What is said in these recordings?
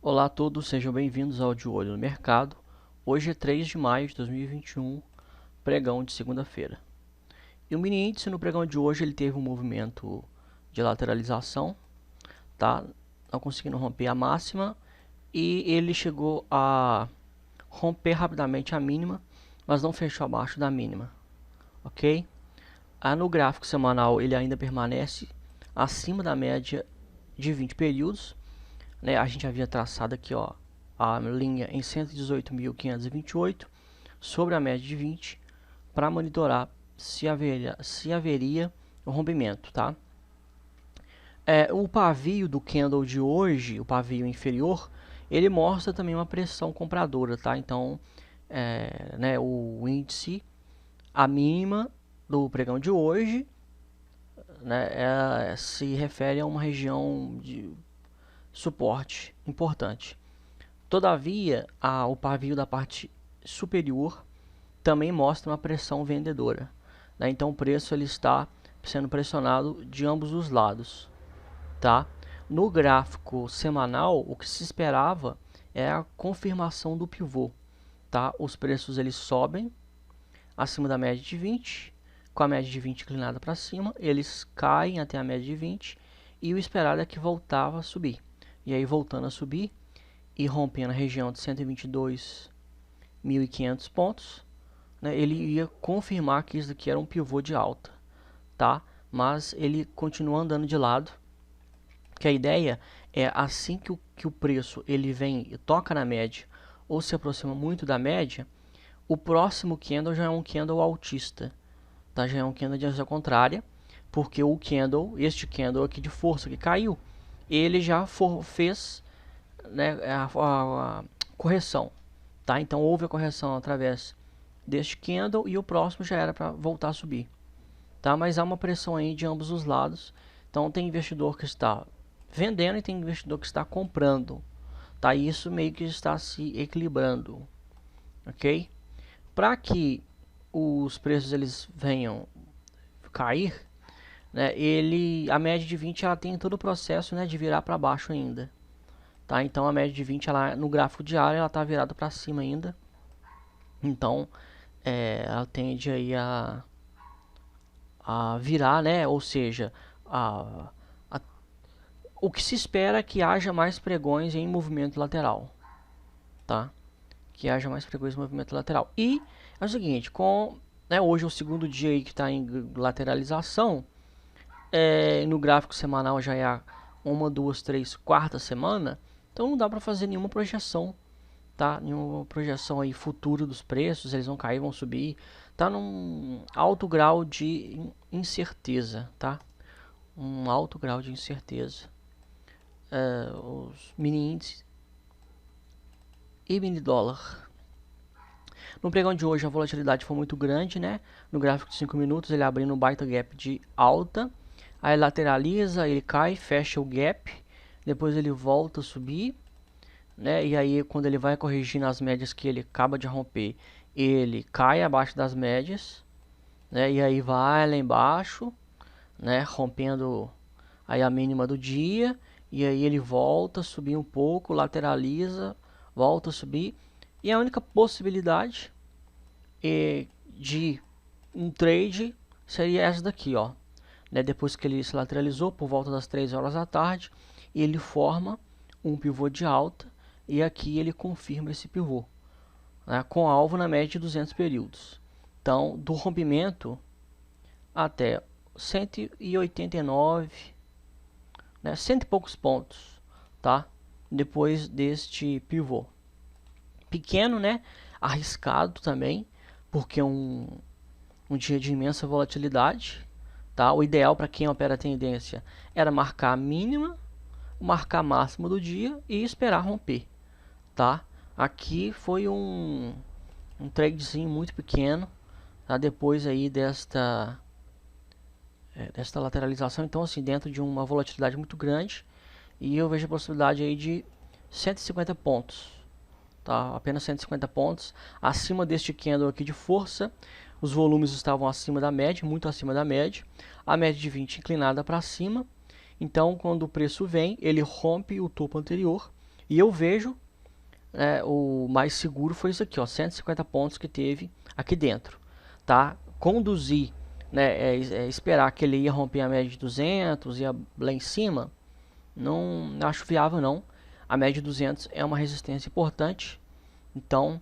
Olá a todos, sejam bem-vindos ao De Olho no Mercado. Hoje é 3 de maio de 2021, pregão de segunda-feira. E o mini índice no pregão de hoje ele teve um movimento de lateralização, tá? Não conseguindo romper a máxima e ele chegou a romper rapidamente a mínima, mas não fechou abaixo da mínima, ok? No gráfico semanal ele ainda permanece acima da média de 20 períodos, né? A gente havia traçado aqui, ó, a linha em 118.528 sobre a média de 20 para monitorar se haveria um rompimento, tá? O pavio do candle de hoje, o pavio inferior, ele mostra também uma pressão compradora, tá? Então, né, o índice, a mínima do pregão de hoje, né, se refere a uma região de suporte importante. Todavia, o pavio da parte superior também mostra uma pressão vendedora, né? Então o preço ele está sendo pressionado de ambos os lados, tá? No gráfico semanal, o que se esperava é a confirmação do pivô, tá? Os preços eles sobem acima da média de 20, com a média de 20 inclinada para cima, eles caem até a média de 20 e o esperado é que voltava a subir. E aí voltando a subir e rompendo a região de 122.500 pontos, né, ele ia confirmar que isso aqui era um pivô de alta, tá? Mas ele continua andando de lado, que a ideia é assim que o preço ele vem e toca na média ou se aproxima muito da média, o próximo candle já é um candle altista, tá? Já é um candle de direção contrária, porque este candle aqui de força que caiu, ele já fez, né, a correção, tá? Então houve a correção através deste candle e o próximo já era para voltar a subir, tá? Mas há uma pressão aí de ambos os lados, então tem investidor que está vendendo e tem investidor que está comprando, tá? E isso meio que está se equilibrando, ok? Para que os preços eles venham cair, né? A média de 20 ela tem todo o processo, né, de virar para baixo ainda, tá? Então a média de 20 ela no gráfico diário ela está virada para cima ainda, então ela tende aí a virar, né? Ou seja, a, o que se espera é que haja mais pregões em movimento lateral, tá? Que haja mais pregões em movimento lateral. E é o seguinte, hoje é o segundo dia aí que está em lateralização, no gráfico semanal já é a 1, 2, 3, quarta semana, então não dá para fazer nenhuma projeção, tá? Nenhuma projeção aí futura dos preços, eles vão cair, vão subir, tá num alto grau de incerteza, tá? Um alto grau de incerteza. Os mini índices e mini dólar. No pregão de hoje a volatilidade foi muito grande, né? No gráfico de 5 minutos ele abrindo um baita gap de alta, aí lateraliza, ele cai, fecha o gap, depois ele volta a subir, né? E aí quando ele vai corrigindo as médias que ele acaba de romper, ele cai abaixo das médias, né? E aí vai lá embaixo, né? Rompendo aí a mínima do dia, e aí ele volta a subir um pouco, lateraliza, volta a subir, e a única possibilidade de um trade seria essa daqui, ó, né? Depois que ele se lateralizou por volta das 3 horas da tarde, ele forma um pivô de alta e aqui ele confirma esse pivô, né, com alvo na média de 200 períodos. Então, do rompimento até 189, né, cento e poucos pontos, tá? Depois deste pivô. Pequeno, né? Arriscado também, porque é um dia de imensa volatilidade, tá? O ideal para quem opera a tendência era marcar a mínima, marcar a máxima do dia e esperar romper, tá? Aqui foi um tradezinho muito pequeno, tá? Depois aí desta lateralização, então assim, dentro de uma volatilidade muito grande, e eu vejo a possibilidade aí de 150 pontos, tá? Apenas 150 pontos, acima deste candle aqui de força, os volumes estavam acima da média, muito acima da média, a média de 20 inclinada para cima, então quando o preço vem, ele rompe o topo anterior, E eu vejo, o mais seguro foi isso aqui, ó, 150 pontos que teve aqui dentro, tá? Conduzir, né, esperar que ele ia romper a média de 200, ia lá em cima, não acho viável não. A média de 200 é uma resistência importante, então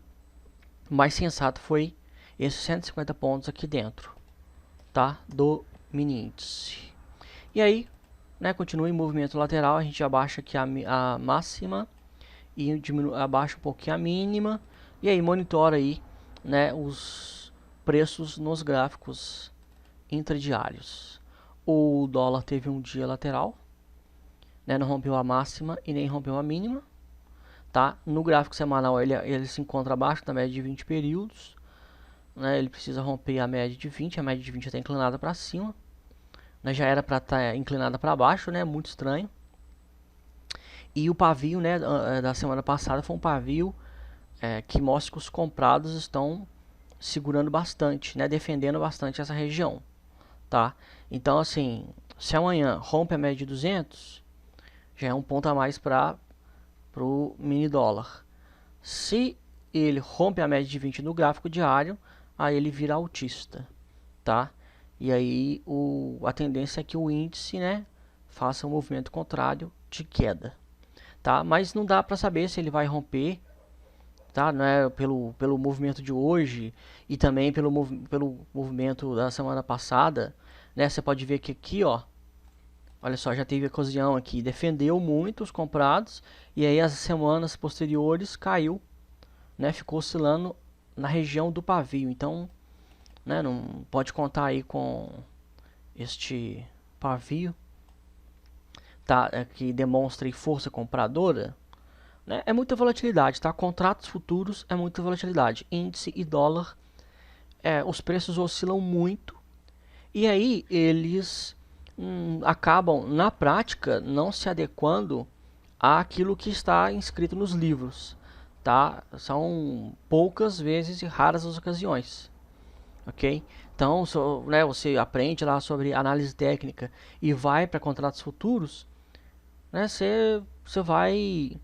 o mais sensato foi esses 150 pontos aqui dentro, tá? Do mini índice. E aí, né, continua em movimento lateral, a gente abaixa aqui a máxima e abaixa um pouquinho a mínima, e aí monitora aí, né, os preços nos gráficos intradiários. O dólar teve um dia lateral, né, não rompeu a máxima e nem rompeu a mínima, tá? No gráfico semanal ele se encontra abaixo da média de 20 períodos, né? Ele precisa romper a média de 20, a média de 20 está inclinada para cima, né? Já era para estar inclinada para baixo, né? Muito estranho. E o pavio, né, da semana passada foi um pavio que mostra que os comprados estão segurando bastante, né, defendendo bastante essa região, tá? Então, assim, se amanhã rompe a média de 200, já é um ponto a mais para o mini dólar. Se ele rompe a média de 20 no gráfico diário, aí ele vira altista, tá? E aí a tendência é que o índice, né, faça um movimento contrário de queda, tá? Mas não dá para saber se ele vai romper, tá? Não é pelo movimento de hoje e também pelo movimento da semana passada, né? Você pode ver que aqui, ó, olha só, já teve a ocasião aqui, defendeu muito os comprados e aí as semanas posteriores caiu, né? Ficou oscilando na região do pavio. Então, né, não pode contar aí com este pavio, tá? Que demonstra aí força compradora, né? É muita volatilidade, tá? Contratos futuros é muita volatilidade. Índice e dólar, os preços oscilam muito e aí eles acabam, na prática, não se adequando àquilo que está inscrito nos livros, tá? São poucas vezes e raras as ocasiões, ok? Então, né, você aprende lá sobre análise técnica e vai para contratos futuros, né? Você vai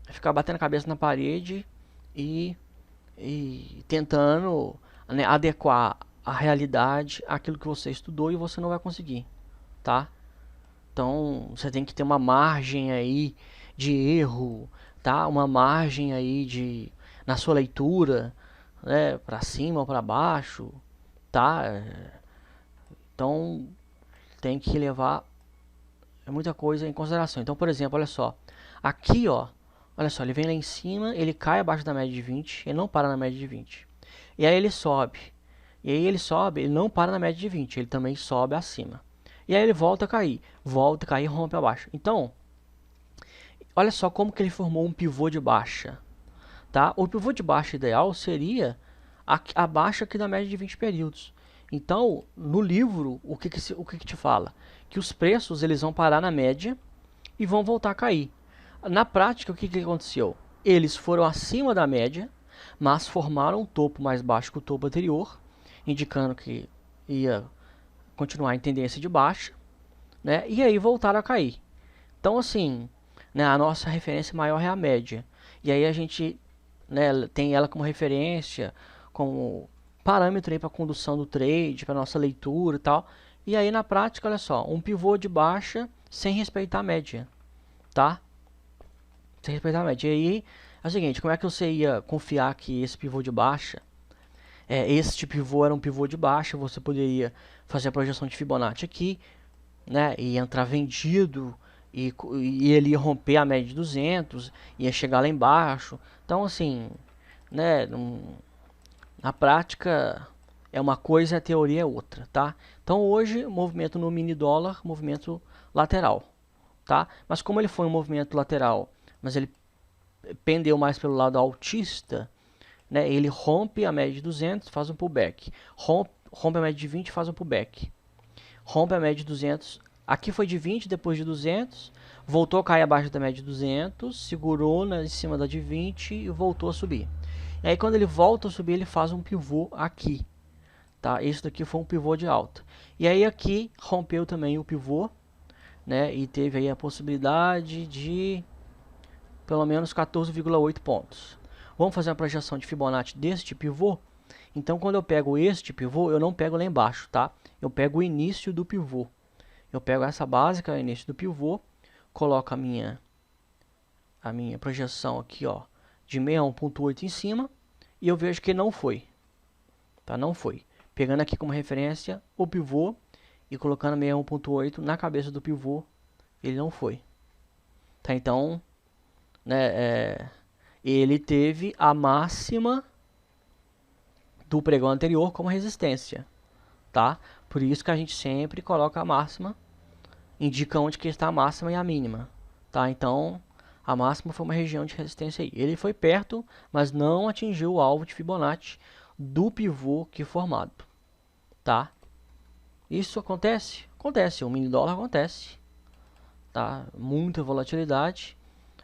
ficar batendo a cabeça na parede e, tentando, né, adequar a realidade àquilo que você estudou e você não vai conseguir, tá? Então, você tem que ter uma margem aí de erro, tá? Uma margem aí na sua leitura, né, para cima ou para baixo, tá? Então, tem que levar muita coisa em consideração. Então, por exemplo, olha só, aqui, ó, olha só, ele vem lá em cima, ele cai abaixo da média de 20, ele não para na média de 20. E aí ele sobe. E aí ele sobe, ele não para na média de 20, ele também sobe acima. E aí ele volta a cair, rompe abaixo. Então, olha só como que ele formou um pivô de baixa, tá? O pivô de baixa ideal seria abaixo aqui da média de 20 períodos. Então, no livro, o que te fala? Que os preços eles vão parar na média e vão voltar a cair. Na prática, o que aconteceu? Eles foram acima da média, mas formaram um topo mais baixo que o topo anterior, indicando que ia continuar em tendência de baixa, né? E aí voltaram a cair. Então, assim, né, a nossa referência maior é a média. E aí a gente, né, tem ela como referência, como parâmetro para a condução do trade, para nossa leitura e tal. E aí na prática, olha só, um pivô de baixa sem respeitar a média, tá? Sem respeitar a média. E aí é o seguinte, como é que você ia confiar que esse pivô de baixa, este pivô era um pivô de baixa, você poderia fazer a projeção de Fibonacci aqui, né, e entrar vendido e ele ia romper a média de 200, ia chegar lá embaixo. Então, assim, né, na prática é uma coisa e a teoria é outra, tá? Então, hoje, movimento no mini dólar, movimento lateral, tá? Mas como ele foi um movimento lateral, mas ele pendeu mais pelo lado altista, né, ele rompe a média de 200, faz um pullback. Rompe a média de 20, faz um pullback. Rompe a média de 200, aqui foi de 20, depois de 200, voltou a cair abaixo da média de 200, segurou em cima da de 20 e voltou a subir. E aí quando ele volta a subir, ele faz um pivô aqui, tá? Esse daqui foi um pivô de alta. E aí aqui rompeu também o pivô, né? E teve aí a possibilidade de pelo menos 14,8 pontos. Vamos fazer uma projeção de Fibonacci deste pivô? Então, quando eu pego este pivô, eu não pego lá embaixo, tá? Eu pego o início do pivô. Eu pego essa básica, o início do pivô, coloco a minha projeção aqui, ó, de 61,8 em cima, e eu vejo que não foi, tá? Não foi. Pegando aqui como referência o pivô e colocando 61,8 na cabeça do pivô, ele não foi. Tá? Então, né, ele teve a máxima do pregão anterior como resistência, tá? Por isso que a gente sempre coloca a máxima, indica onde que está a máxima e a mínima, tá? Então, a máxima foi uma região de resistência aí. Ele foi perto, mas não atingiu o alvo de Fibonacci do pivô que formado, tá? Isso acontece? Acontece, o mini dólar acontece, tá? Muita volatilidade,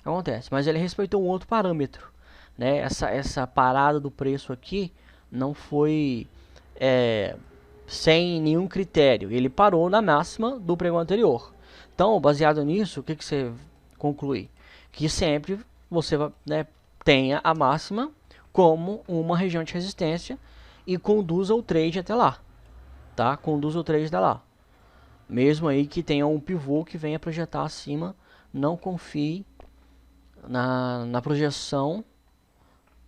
acontece, mas ele respeitou um outro parâmetro, né? Essa parada do preço aqui não foi sem nenhum critério, ele parou na máxima do pregão anterior. Então, baseado nisso, o que você conclui? Que sempre você, né, tenha a máxima como uma região de resistência e conduza o trade até lá, tá? Conduza o trade até lá. Mesmo aí que tenha um pivô que venha projetar acima, não confie na projeção,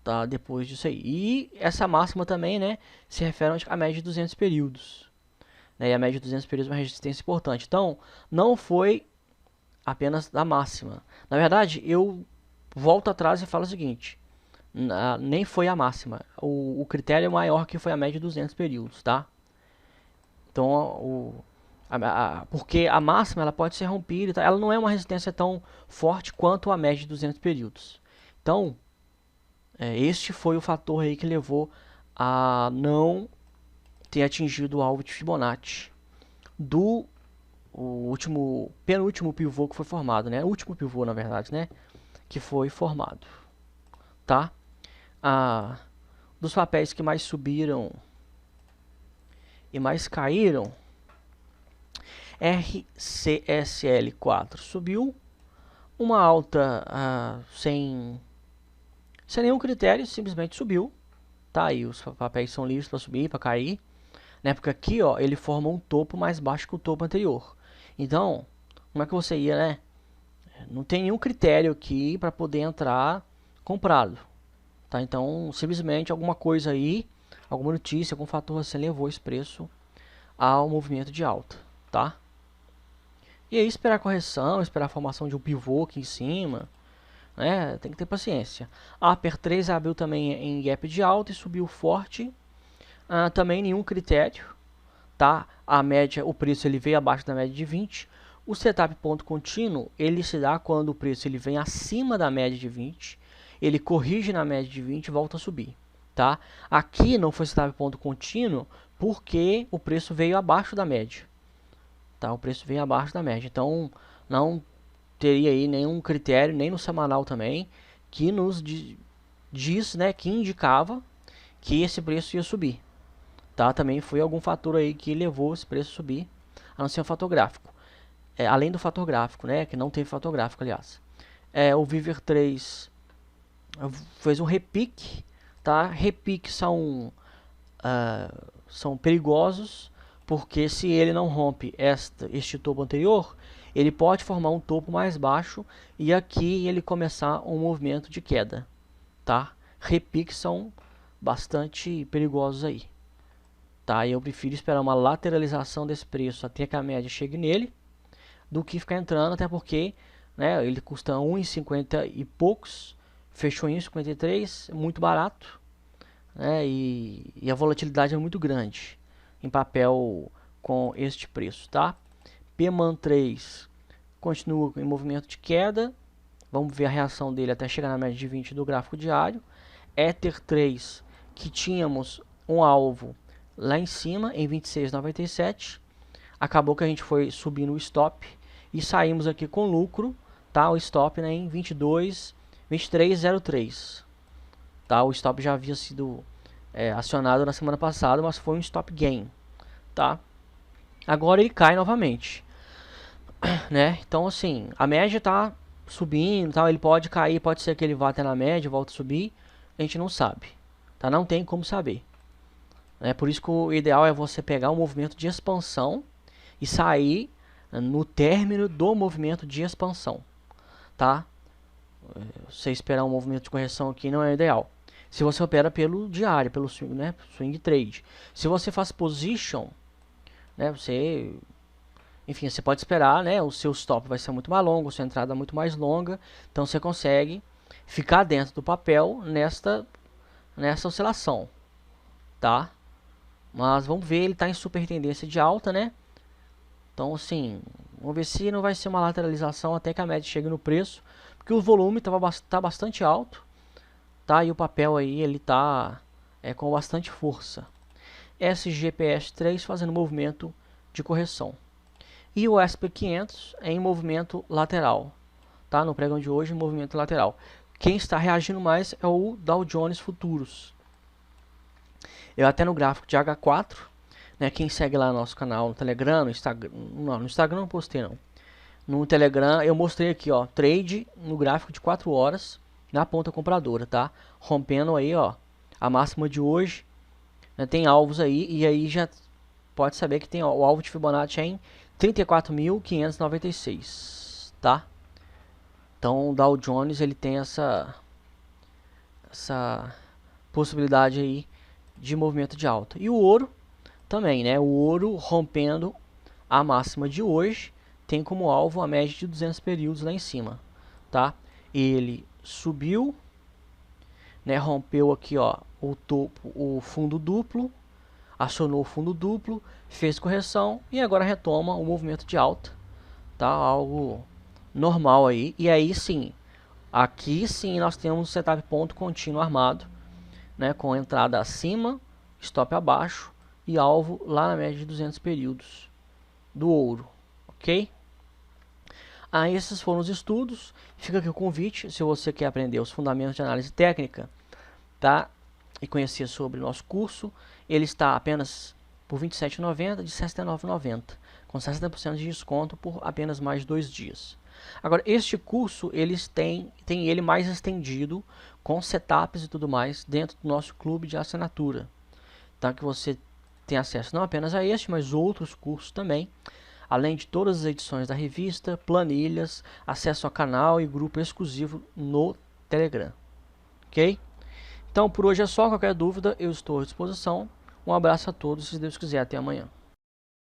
tá? Depois disso aí. E essa máxima também, né, se refere à média de 200 períodos. Né? E a média de 200 períodos é uma resistência importante. Então, não foi apenas da máxima. Na verdade, eu volto atrás e falo o seguinte: nem foi a máxima. O critério maior que foi a média de 200 períodos, tá? Então, porque a máxima ela pode ser rompida, ela não é uma resistência tão forte quanto a média de 200 períodos. Então, este foi o fator aí que levou a não ter atingido o alvo de Fibonacci do penúltimo pivô que foi formado, né? O último pivô, na verdade, né? Que foi formado, tá? Dos papéis que mais subiram e mais caíram, RCSL4 subiu, uma alta sem nenhum critério, simplesmente subiu, tá? E os papéis são livres para subir, para cair, né? Porque aqui, ó, ele forma um topo mais baixo que o topo anterior. Então, como é que você ia, né? Não tem nenhum critério aqui para poder entrar comprado, tá? Então, simplesmente alguma coisa aí, alguma notícia, algum fator assim levou esse preço ao movimento de alta, tá? E aí esperar a correção, esperar a formação de um pivô aqui em cima, né? Tem que ter paciência. A Upper 3 abriu também em gap de alta e subiu forte. Também nenhum critério, tá? A média, o preço ele veio abaixo da média de 20. O setup ponto contínuo, ele se dá quando o preço ele vem acima da média de 20. Ele corrige na média de 20 e volta a subir, tá? Aqui não foi setup ponto contínuo porque o preço veio abaixo da média, tá? O preço veio abaixo da média, então não teria aí nenhum critério, nem no semanal também, que nos diz, né, que indicava que esse preço ia subir, tá? Também foi algum fator aí que levou esse preço a subir, a não ser o fator gráfico. Além do fator gráfico, né, que não teve fator gráfico, aliás. O Viver 3 fez um repique, tá? Repiques são perigosos, porque se ele não rompe este topo anterior, ele pode formar um topo mais baixo e aqui ele começar um movimento de queda, tá? Repiques são bastante perigosos aí, tá? Eu prefiro esperar uma lateralização desse preço até que a média chegue nele, do que ficar entrando, até porque, né, ele custa 1,50 e poucos, fechou em 1,53, muito barato, né, e a volatilidade é muito grande em papel com este preço, tá? PMAN 3 continua em movimento de queda, vamos ver a reação dele até chegar na média de 20 do gráfico diário. Ether 3, que tínhamos um alvo lá em cima, em 26,97, acabou que a gente foi subindo o stop e saímos aqui com lucro, tá? O stop, né, em 23,03, tá? O stop já havia sido acionado na semana passada, mas foi um stop gain, tá? Agora ele cai novamente, né? Então assim, a média tá subindo, tal, ele pode cair, pode ser que ele vá até na média, volte a subir, a gente não sabe, tá? Não tem como saber. É por isso que o ideal é você pegar um movimento de expansão e sair no término do movimento de expansão, tá? Você esperar um movimento de correção aqui não é ideal. Se você opera pelo diário, pelo swing, né, swing trade. Se você faz position, né, enfim, você pode esperar, né, o seu stop vai ser muito mais longo, a sua entrada muito mais longa, então você consegue ficar dentro do papel nessa oscilação, tá? Mas vamos ver, ele está em super tendência de alta, né? Então, assim, vamos ver se não vai ser uma lateralização até que a média chegue no preço, porque o volume tá bastante alto, tá? E o papel aí, ele tá com bastante força. SGPS3 fazendo movimento de correção. E o SP500 em movimento lateral, tá? No pregão de hoje, em movimento lateral. Quem está reagindo mais é o Dow Jones Futuros. Eu até no gráfico de H4, né, quem segue lá no nosso canal, no Telegram, no Instagram, não, no Instagram não postei não. No Telegram eu mostrei aqui, ó, trade no gráfico de 4 horas na ponta compradora, tá? Rompendo aí, ó, a máxima de hoje, né, tem alvos aí, e aí já pode saber que tem, ó, o alvo de Fibonacci é em 34.596, tá? Então o Dow Jones ele tem essa possibilidade aí de movimento de alta. E o ouro também, né? O ouro rompendo a máxima de hoje tem como alvo a média de 200 períodos lá em cima, tá? Ele subiu, né? Rompeu aqui, ó, o topo, o fundo duplo, acionou o fundo duplo, fez correção e agora retoma o movimento de alta, tá? Algo normal aí. E aí sim, aqui sim nós temos um setup ponto contínuo armado, né? Com entrada acima, stop abaixo e alvo lá na média de 200 períodos do ouro, ok? Esses foram os estudos. Fica aqui o convite, se você quer aprender os fundamentos de análise técnica, tá? E conhecer sobre o nosso curso, ele está apenas por R$ 27,90 de R$ 69,90, com 60% de desconto por apenas mais 2 dias. Agora, este curso, eles tem ele mais estendido, com setups e tudo mais, dentro do nosso clube de assinatura, tá? Que você tem acesso não apenas a este, mas outros cursos também, além de todas as edições da revista, planilhas, acesso a canal e grupo exclusivo no Telegram, ok? Então por hoje é só, qualquer dúvida eu estou à disposição. Um abraço a todos, se Deus quiser, até amanhã.